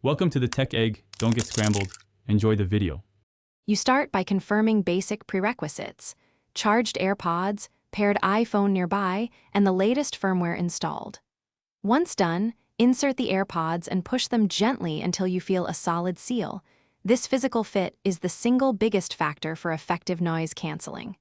Welcome to the Tech Egg. Don't get scrambled. Enjoy the video. You start by confirming basic prerequisites: charged AirPods, paired iPhone nearby, and the latest firmware installed. Once done, insert the AirPods and push them gently until you feel a solid seal. This physical fit is the single biggest factor for effective noise canceling.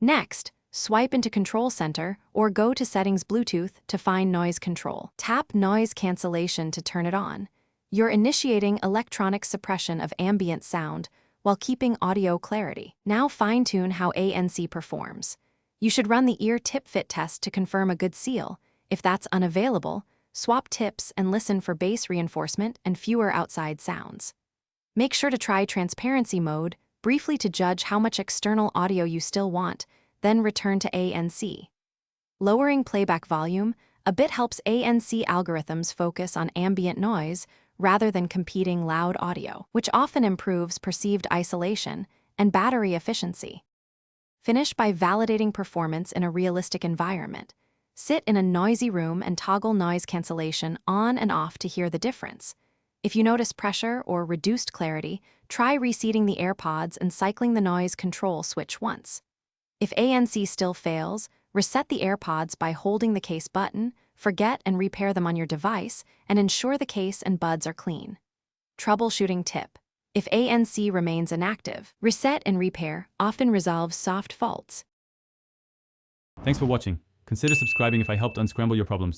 Next, swipe into Control Center or go to Settings Bluetooth to find Noise Control. Tap Noise Cancellation to turn it on. You're initiating electronic suppression of ambient sound while keeping audio clarity. Now fine-tune how ANC performs. You should run the ear tip fit test to confirm a good seal. If that's unavailable, swap tips and listen for bass reinforcement and fewer outside sounds. Make sure to try transparency mode briefly to judge how much external audio you still want, then return to ANC. Lowering playback volume a bit helps ANC algorithms focus on ambient noise rather than competing loud audio, which often improves perceived isolation and battery efficiency. Finish by validating performance in a realistic environment. Sit in a noisy room and toggle noise cancellation on and off to hear the difference. If you notice pressure or reduced clarity, try reseating the AirPods and cycling the noise control switch once. If ANC still fails, reset the AirPods by holding the case button, forget and repair them on your device, and ensure the case and buds are clean. Troubleshooting tip: if ANC remains inactive, reset and repair often resolves soft faults. Thanks for watching. Consider subscribing if I helped unscramble your problems.